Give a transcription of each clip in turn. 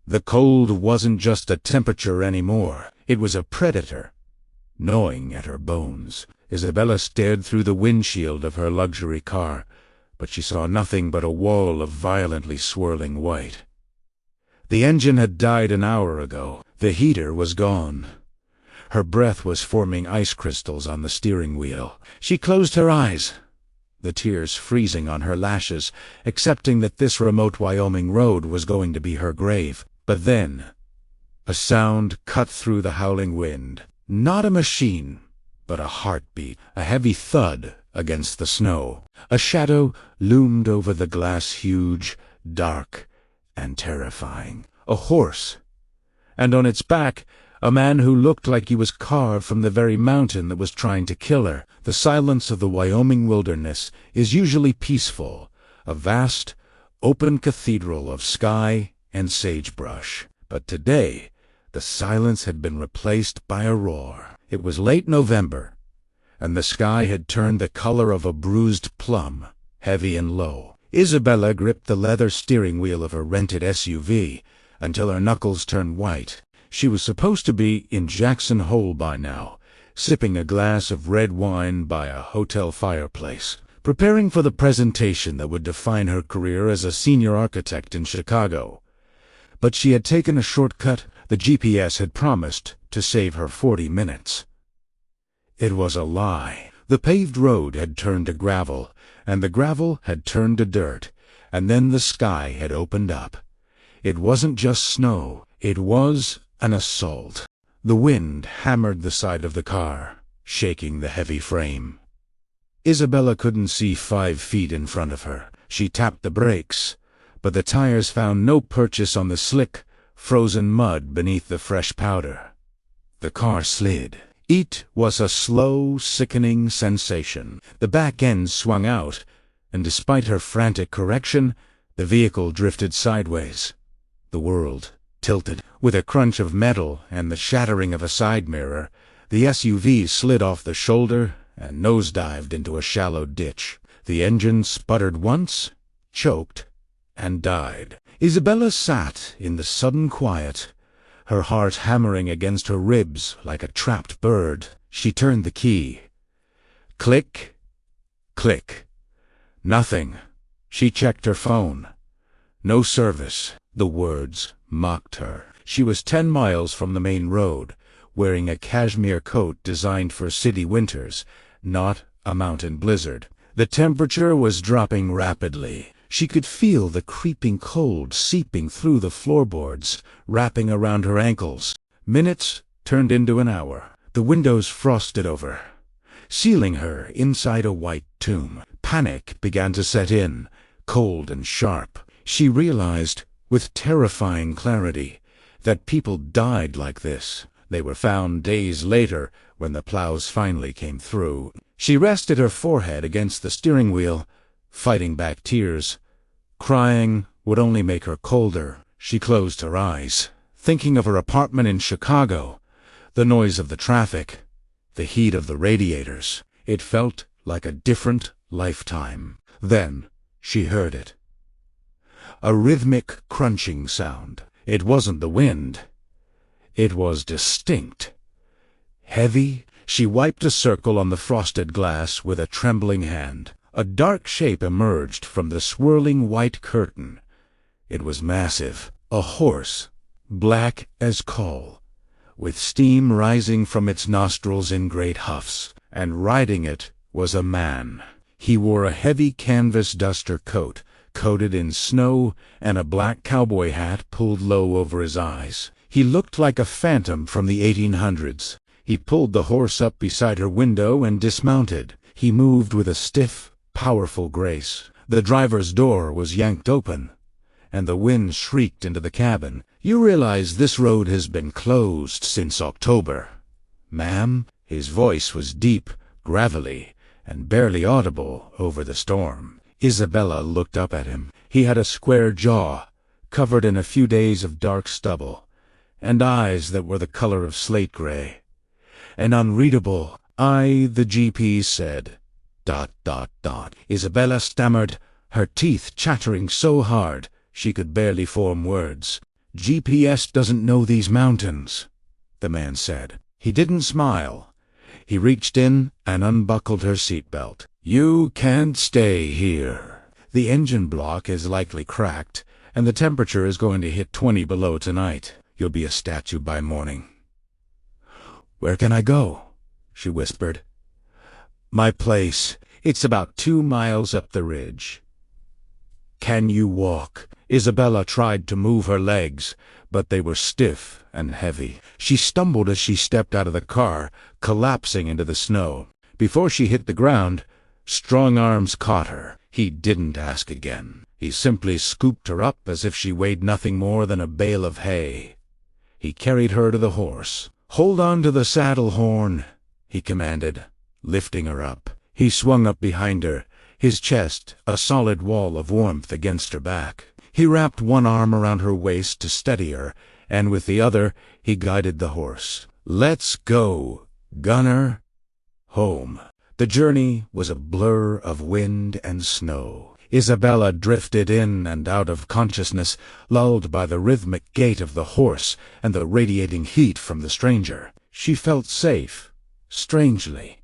The cold wasn't just a temperature anymore. It was a predator, gnawing at her bones. Isabella stared through the windshield of her luxury car, but she saw nothing but a wall of violently swirling white. The engine had died an hour ago. The heater was gone. Her breath was forming ice crystals on the steering wheel. She closed her eyes, the tears freezing on her lashes, accepting that this remote Wyoming road was going to be her grave. But then, a sound cut through the howling wind. Not a machine, but a heartbeat, a heavy thud against the snow. A shadow loomed over the glass, huge, dark, and terrifying. A horse, and on its back, a man who looked like he was carved from the very mountain that was trying to kill her. The silence of the Wyoming wilderness is usually peaceful, a vast, open cathedral of sky and sagebrush. But today, the silence had been replaced by a roar. It was late November, and the sky had turned the color of a bruised plum, heavy and low. Isabella gripped the leather steering wheel of her rented SUV until her knuckles turned white. She was supposed to be in Jackson Hole by now, sipping a glass of red wine by a hotel fireplace, preparing for the presentation that would define her career as a senior architect in Chicago. But she had taken a shortcut the GPS had promised to save her 40 minutes. It was a lie. The paved road had turned to gravel, and the gravel had turned to dirt, and then the sky had opened up. It wasn't just snow, it was an assault. The wind hammered the side of the car, shaking the heavy frame. Isabella couldn't see 5 feet in front of her. She tapped the brakes, but the tires found no purchase on the slick, frozen mud beneath the fresh powder. The car slid. It was a slow, sickening sensation. The back end swung out, and despite her frantic correction, the vehicle drifted sideways. The world tilted. With a crunch of metal and the shattering of a side mirror, the SUV slid off the shoulder and nosedived into a shallow ditch. The engine sputtered once, choked, and died. Isabella sat in the sudden quiet, her heart hammering against her ribs like a trapped bird. She turned the key. Click, click. Nothing. She checked her phone. No service. The words mocked her. She was 10 miles from the main road, wearing a cashmere coat designed for city winters, not a mountain blizzard. The temperature was dropping rapidly. She could feel the creeping cold seeping through the floorboards, wrapping around her ankles. Minutes turned into an hour. The windows frosted over, sealing her inside a white tomb. Panic began to set in, cold and sharp. She realized, with terrifying clarity, that people died like this. They were found days later when the plows finally came through. She rested her forehead against the steering wheel, fighting back tears. Crying would only make her colder. She closed her eyes, thinking of her apartment in Chicago, the noise of the traffic, the heat of the radiators. It felt like a different lifetime. Then she heard it. A rhythmic crunching sound. It wasn't the wind. It was distinct. Heavy. She wiped a circle on the frosted glass with a trembling hand. A dark shape emerged from the swirling white curtain. It was massive. A horse, black as coal, with steam rising from its nostrils in great huffs. And riding it was a man. He wore a heavy canvas duster coat, coated in snow, and a black cowboy hat pulled low over his eyes. He looked like a phantom from the 1800s. He pulled the horse up beside her window and dismounted. He moved with a stiff, powerful grace. The driver's door was yanked open, and the wind shrieked into the cabin. "You realize this road has been closed since October, ma'am?" His voice was deep, gravelly, and barely audible over the storm. Isabella looked up at him. He had a square jaw, covered in a few days of dark stubble, and eyes that were the color of slate gray. An unreadable, the GP said, ... Isabella stammered, her teeth chattering so hard she could barely form words. GPS doesn't know these mountains, the man said. He didn't smile. He reached in and unbuckled her seatbelt. You can't stay here. The engine block is likely cracked, and the temperature is going to hit 20 below tonight. You'll be a statue by morning. Where can I go? She whispered. My place. It's about 2 miles up the ridge. Can you walk? Isabella tried to move her legs, but they were stiff and heavy. She stumbled as she stepped out of the car, collapsing into the snow. Before she hit the ground, strong arms caught her. He didn't ask again. He simply scooped her up as if she weighed nothing more than a bale of hay. He carried her to the horse. Hold on to the saddle horn, he commanded, lifting her up. He swung up behind her, his chest a solid wall of warmth against her back. He wrapped one arm around her waist to steady her, and with the other he guided the horse. Let's go, Gunner. Home. The journey was a blur of wind and snow. Isabella drifted in and out of consciousness, lulled by the rhythmic gait of the horse and the radiating heat from the stranger. She felt safe, strangely,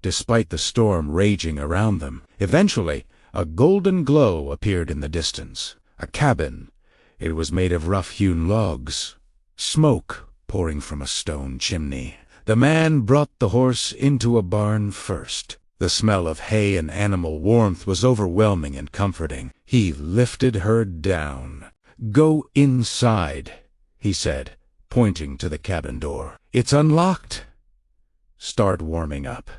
despite the storm raging around them. Eventually, a golden glow appeared in the distance. A cabin. It was made of rough-hewn logs. Smoke pouring from a stone chimney. The man brought the horse into a barn first. The smell of hay and animal warmth was overwhelming and comforting. He lifted her down. Go inside, he said, pointing to the cabin door. It's unlocked. Start warming up.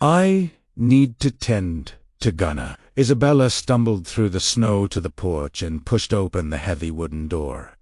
I need to tend to Gunner. Isabella stumbled through the snow to the porch and pushed open the heavy wooden door.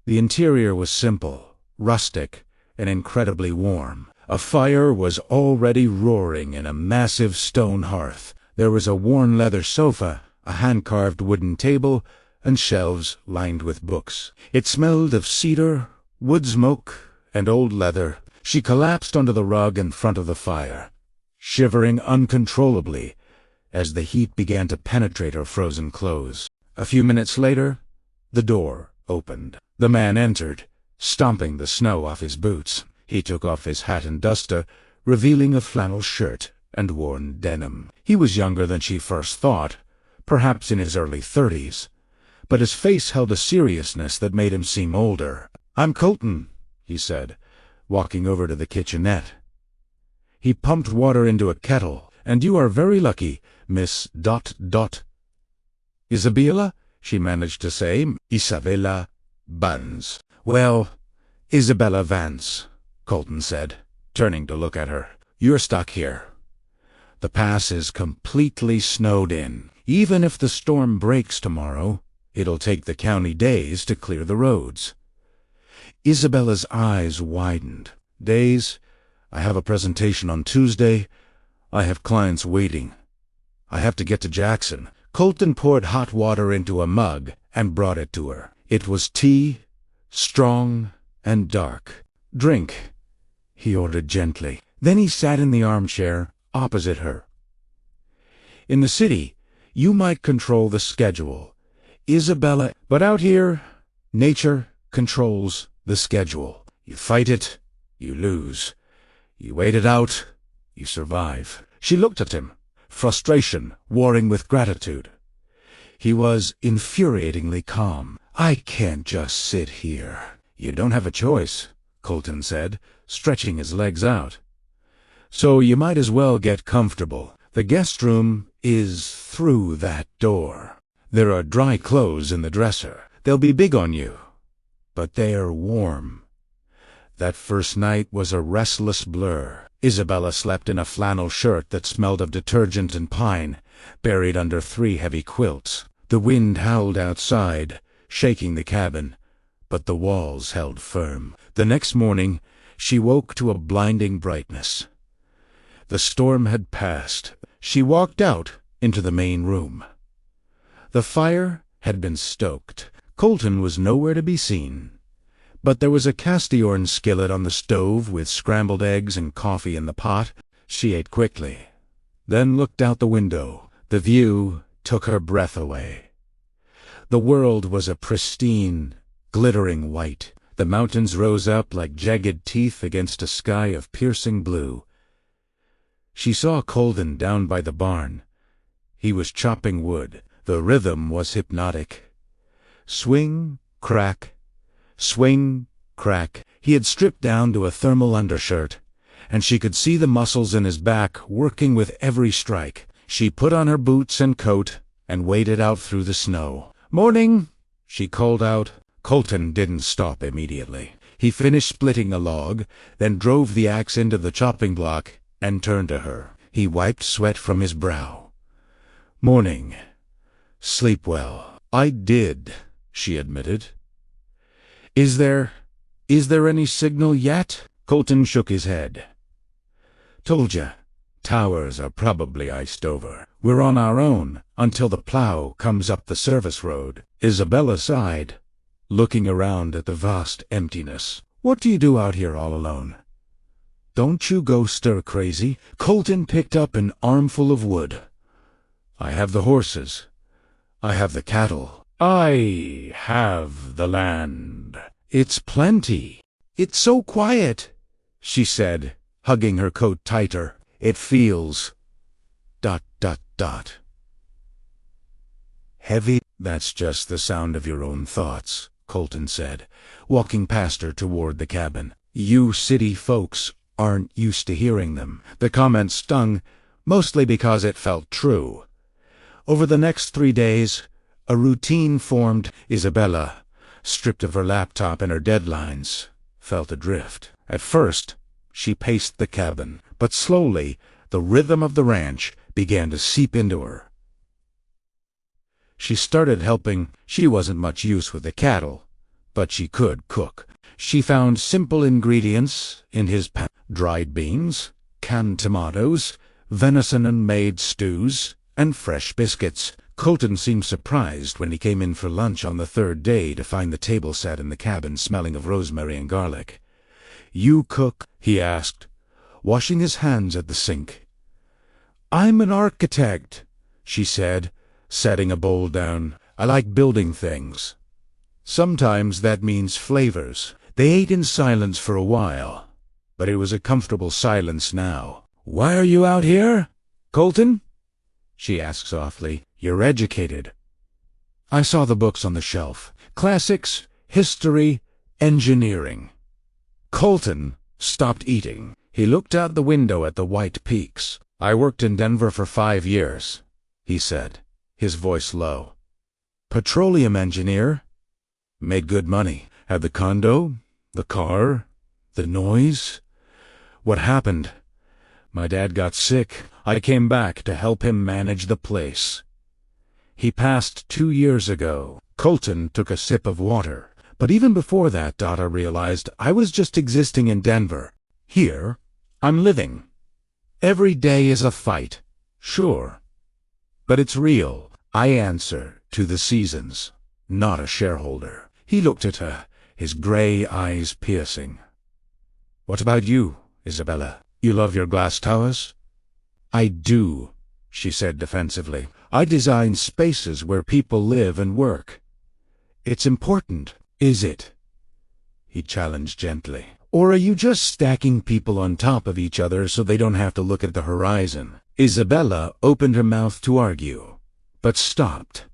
The interior was simple, rustic, and incredibly warm. A fire was already roaring in a massive stone hearth. There was a worn leather sofa, a hand-carved wooden table, and shelves lined with books. It smelled of cedar, wood smoke, and old leather. She collapsed onto the rug in front of the fire, shivering uncontrollably as the heat began to penetrate her frozen clothes. A few minutes later, the door opened. The man entered, stomping the snow off his boots. He took off his hat and duster, revealing a flannel shirt and worn denim. He was younger than she first thought, perhaps in his early 30s, but his face held a seriousness that made him seem older. I'm Colton, he said, walking over to the kitchenette. He pumped water into a kettle. And you are very lucky, Miss ... Isabella, she managed to say. Isabella Buns. Well, Isabella Vance, Colton said, turning to look at her. You're stuck here. The pass is completely snowed in. Even if the storm breaks tomorrow, it'll take the county days to clear the roads. Isabella's eyes widened. Days? I have a presentation on Tuesday. I have clients waiting. I have to get to Jackson. Colton poured hot water into a mug and brought it to her. It was tea, strong and dark. Drink, he ordered gently. Then he sat in the armchair opposite her. In the city, you might control the schedule, Isabella, but out here, nature controls the schedule. You fight it, you lose. You wait it out, you survive. She looked at him, frustration warring with gratitude. He was infuriatingly calm. I can't just sit here. You don't have a choice, Colton said, stretching his legs out. So you might as well get comfortable. The guest room is through that door. There are dry clothes in the dresser. They'll be big on you, but they are warm. That first night was a restless blur. Isabella slept in a flannel shirt that smelled of detergent and pine, buried under 3 heavy quilts. The wind howled outside, shaking the cabin, but the walls held firm. The next morning, she woke to a blinding brightness. The storm had passed. She walked out into the main room. The fire had been stoked. Colton was nowhere to be seen. But there was a cast-iron skillet on the stove with scrambled eggs and coffee in the pot. She ate quickly, then looked out the window. The view took her breath away. The world was a pristine, glittering white. The mountains rose up like jagged teeth against a sky of piercing blue. She saw Colton down by the barn. He was chopping wood. The rhythm was hypnotic. Swing, crack, swing, crack. He had stripped down to a thermal undershirt, and she could see the muscles in his back working with every strike. She put on her boots and coat and waded out through the snow. "Morning," she called out. Colton didn't stop immediately. He finished splitting a log, then drove the axe into the chopping block and turned to her. He wiped sweat from his brow. "Morning. Sleep well." "I did," she admitted. Is there any signal yet?" Colton shook his head. "Told ya. Towers are probably iced over. We're on our own until the plow comes up the service road." Isabella sighed, looking around at the vast emptiness. "What do you do out here all alone?" "Don't you go stir crazy." Colton picked up an armful of wood. "I have the horses. I have the cattle. I have the land. It's plenty." "It's so quiet," she said, hugging her coat tighter. "It feels... ... heavy." "That's just the sound of your own thoughts," Colton said, walking past her toward the cabin. "You city folks aren't used to hearing them." The comment stung, mostly because it felt true. Over the next 3 days, a routine formed. Isabella, stripped of her laptop and her deadlines, felt adrift. At first, she paced the cabin, but slowly, the rhythm of the ranch began to seep into her. She started helping. She wasn't much use with the cattle, but she could cook. She found simple ingredients in his pan: dried beans, canned tomatoes, venison and made stews, and fresh biscuits. Colton seemed surprised when he came in for lunch on the 3rd day to find the table set in the cabin smelling of rosemary and garlic. "You cook?" he asked, washing his hands at the sink. "I'm an architect," she said, setting a bowl down. "I like building things. Sometimes that means flavors." They ate in silence for a while, but it was a comfortable silence now. "Why are you out here, Colton?" she asked softly. "You're educated." "I saw the books on the shelf. Classics, history, engineering." Colton stopped eating. He looked out the window at the white peaks. "I worked in Denver for 5 years, he said, his voice low. "Petroleum engineer. Made good money. Had the condo, the car, the noise. What happened? My dad got sick. I came back to help him manage the place. He passed 2 years ago." Colton took a sip of water. "But even before that, Dada realized, I was just existing in Denver. Here, I'm living. Every day is a fight, sure. But it's real. I answer to the seasons, not a shareholder." He looked at her, his gray eyes piercing. "What about you, Isabella? You love your glass towers?" "I do," she said defensively. "I design spaces where people live and work. It's important, is it?" he challenged gently. "Or are you just stacking people on top of each other so they don't have to look at the horizon?" Isabella opened her mouth to argue, but stopped.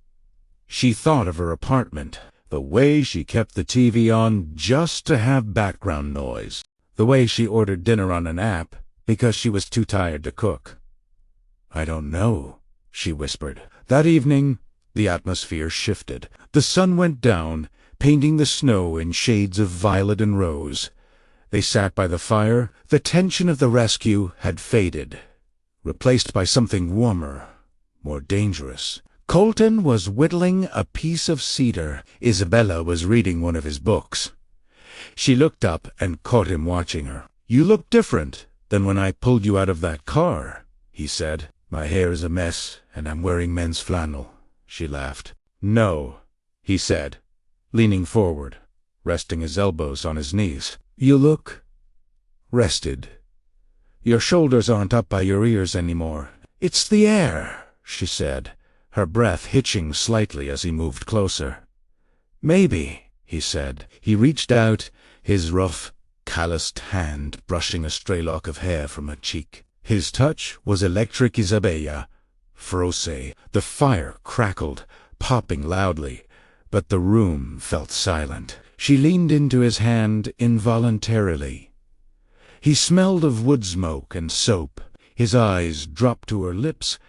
She thought of her apartment, the way she kept the TV on just to have background noise, the way she ordered dinner on an app because she was too tired to cook. "I don't know," she whispered. That evening, the atmosphere shifted. The sun went down, painting the snow in shades of violet and rose. They sat by the fire. The tension of the rescue had faded, replaced by something warmer, more dangerous. Colton was whittling a piece of cedar. Isabella was reading one of his books. She looked up and caught him watching her. "You look different than when I pulled you out of that car," he said. "My hair is a mess, and I'm wearing men's flannel," she laughed. "No," he said, leaning forward, resting his elbows on his knees. "You look rested. Your shoulders aren't up by your ears anymore." "It's the air," she said, her breath hitching slightly as he moved closer. "Maybe," he said. He reached out, his rough, calloused hand brushing a stray lock of hair from her cheek. His touch was electric. Isabella froze. The fire crackled, popping loudly, but the room felt silent. She leaned into his hand involuntarily. He smelled of wood smoke and soap. His eyes dropped to her lips,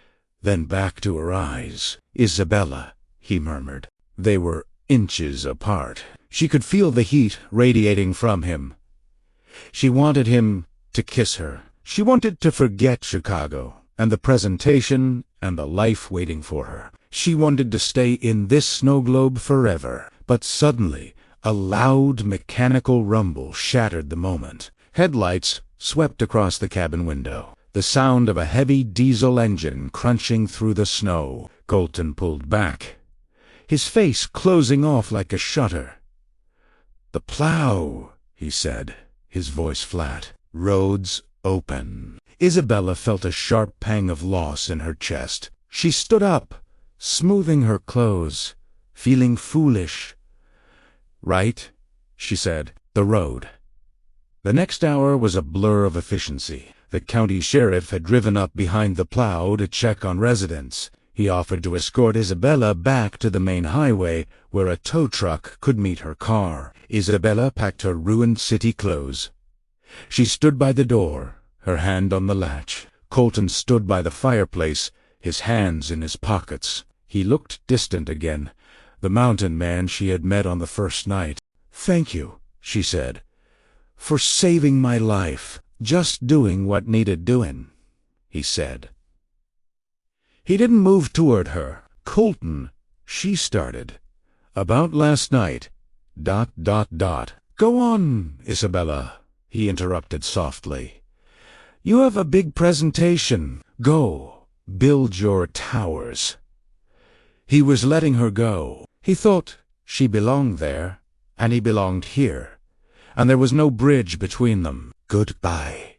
then back to her eyes. "Isabella," he murmured. They were inches apart. She could feel the heat radiating from him. She wanted him to kiss her. She wanted to forget Chicago, and the presentation, and the life waiting for her. She wanted to stay in this snow globe forever. But suddenly, a loud mechanical rumble shattered the moment. Headlights swept across the cabin window. The sound of a heavy diesel engine crunching through the snow. Colton pulled back, his face closing off like a shutter. "The plow," he said, his voice flat. "Roads open." Isabella felt a sharp pang of loss in her chest. She stood up, smoothing her clothes, feeling foolish. "Right," she said. "The road." The next hour was a blur of efficiency. The county sheriff had driven up behind the plow to check on residents. He offered to escort Isabella back to the main highway where a tow truck could meet her car. Isabella packed her ruined city clothes. She stood by the door, her hand on the latch. Colton stood by the fireplace, his hands in his pockets. He looked distant again, the mountain man she had met on the first night. "Thank you," she said, "for saving my life." "Just doing what needed doing," he said. He didn't move toward her. "Colton," she started. "About last night, ... Go on, Isabella," he interrupted softly. "You have a big presentation. Go, build your towers." He was letting her go. He thought she belonged there, and he belonged here, and there was no bridge between them. "Goodbye,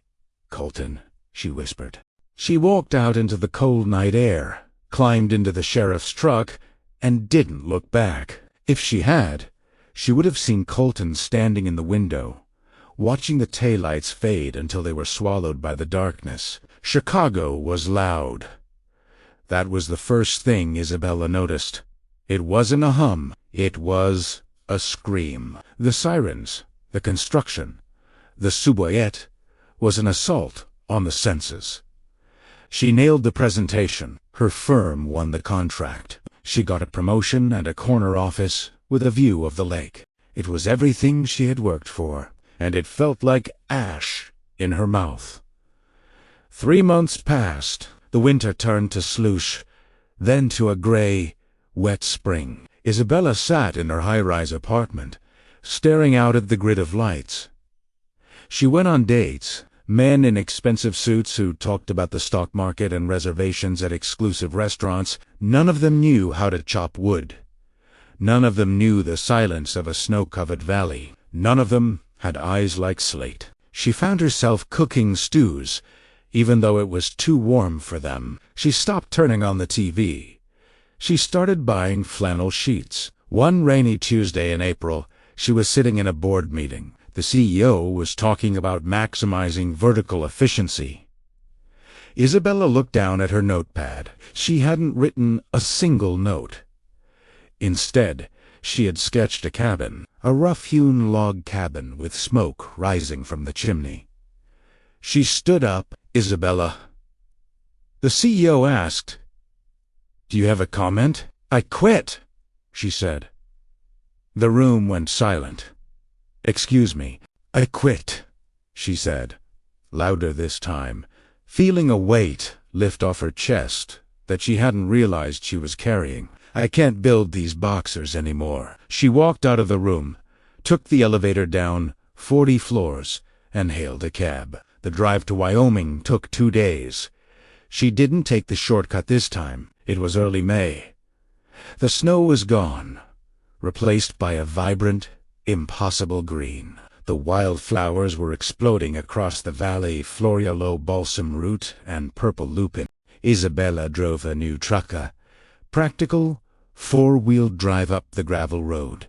Colton," she whispered. She walked out into the cold night air, climbed into the sheriff's truck, and didn't look back. If she had, she would have seen Colton standing in the window, watching the taillights fade until they were swallowed by the darkness. Chicago was loud. That was the first thing Isabella noticed. It wasn't a hum, it was a scream. The sirens, the construction, the soubriquet was an assault on the senses. She nailed the presentation. Her firm won the contract. She got a promotion and a corner office with a view of the lake. It was everything she had worked for, and it felt like ash in her mouth. 3 months passed. The winter turned to slush, then to a gray, wet spring. Isabella sat in her high-rise apartment, staring out at the grid of lights. She went on dates, men in expensive suits who talked about the stock market and reservations at exclusive restaurants. None of them knew how to chop wood. None of them knew the silence of a snow-covered valley. None of them had eyes like slate. She found herself cooking stews, even though it was too warm for them. She stopped turning on the TV. She started buying flannel sheets. One rainy Tuesday in April, she was sitting in a board meeting. The CEO was talking about maximizing vertical efficiency. Isabella looked down at her notepad. She hadn't written a single note. Instead, she had sketched a cabin, a rough-hewn log cabin with smoke rising from the chimney. She stood up. "Isabella," the CEO asked, "do you have a comment?" "I quit," she said. The room went silent. "Excuse me, I quit," she said, louder this time, feeling a weight lift off her chest that she hadn't realized she was carrying. "I can't build these boxers anymore." She walked out of the room, took the elevator down 40 floors, and hailed a cab. The drive to Wyoming took 2 days. She didn't take the shortcut this time. It was early May. The snow was gone, replaced by a vibrant, impossible green. The wildflowers were exploding across the valley, Florialo balsam root and purple lupin. Isabella drove a new truck, a practical 4-wheel drive up the gravel road.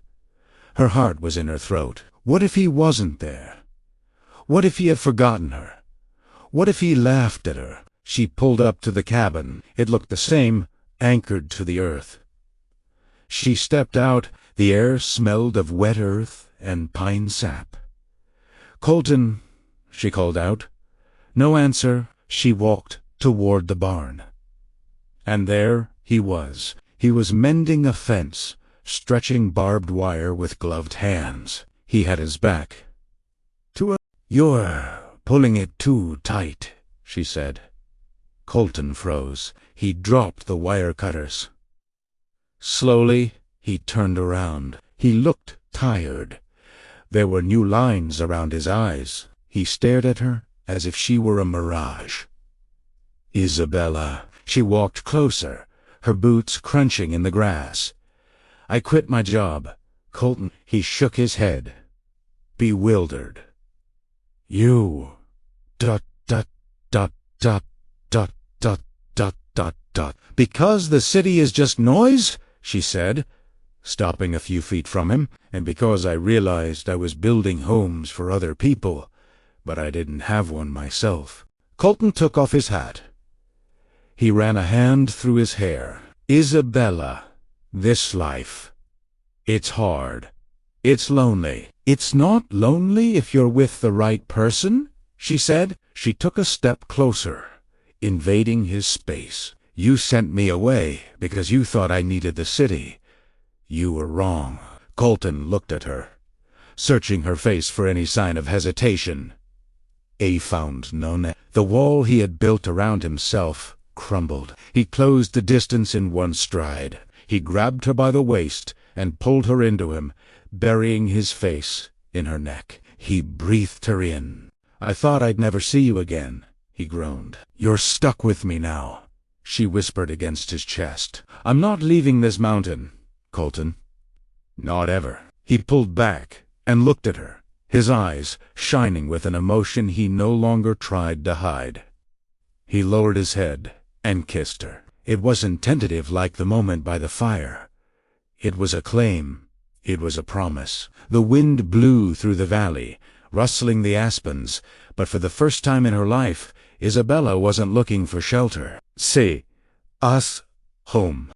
Her heart was in her throat. What if he wasn't there? What if he had forgotten her? What if he laughed at her? She pulled up to the cabin. It looked the same, anchored to the earth. She stepped out. The air smelled of wet earth and pine sap. "Colton," she called out. No answer. She walked toward the barn. And there he was. He was mending a fence, stretching barbed wire with gloved hands. He had his back to her. "You're pulling it too tight," she said. Colton froze. He dropped the wire cutters. Slowly, he turned around. He looked tired. There were new lines around his eyes. He stared at her as if she were a mirage. "Isabella." She walked closer, her boots crunching in the grass. "I quit my job, Colton." He shook his head, bewildered. "You... dot dot dot dot dot dot dot dot dot. Because the city is just noise?" she said, stopping a few feet from him, "and because I realized I was building homes for other people, but I didn't have one myself." Colton took off his hat. He ran a hand through his hair. "Isabella, this life, it's hard. It's lonely." "It's not lonely if you're with the right person," she said. She took a step closer, invading his space. "You sent me away because you thought I needed the city. You were wrong." Colton looked at her, searching her face for any sign of hesitation. He found none. The wall he had built around himself crumbled. He closed the distance in one stride. He grabbed her by the waist and pulled her into him, burying his face in her neck. He breathed her in. "I thought I'd never see you again," he groaned. "You're stuck with me now," she whispered against his chest. "I'm not leaving this mountain, Colton. Not ever." He pulled back and looked at her, his eyes shining with an emotion he no longer tried to hide. He lowered his head and kissed her. It wasn't tentative like the moment by the fire. It was a claim. It was a promise. The wind blew through the valley, rustling the aspens, but for the first time in her life, Isabella wasn't looking for shelter. "See us home."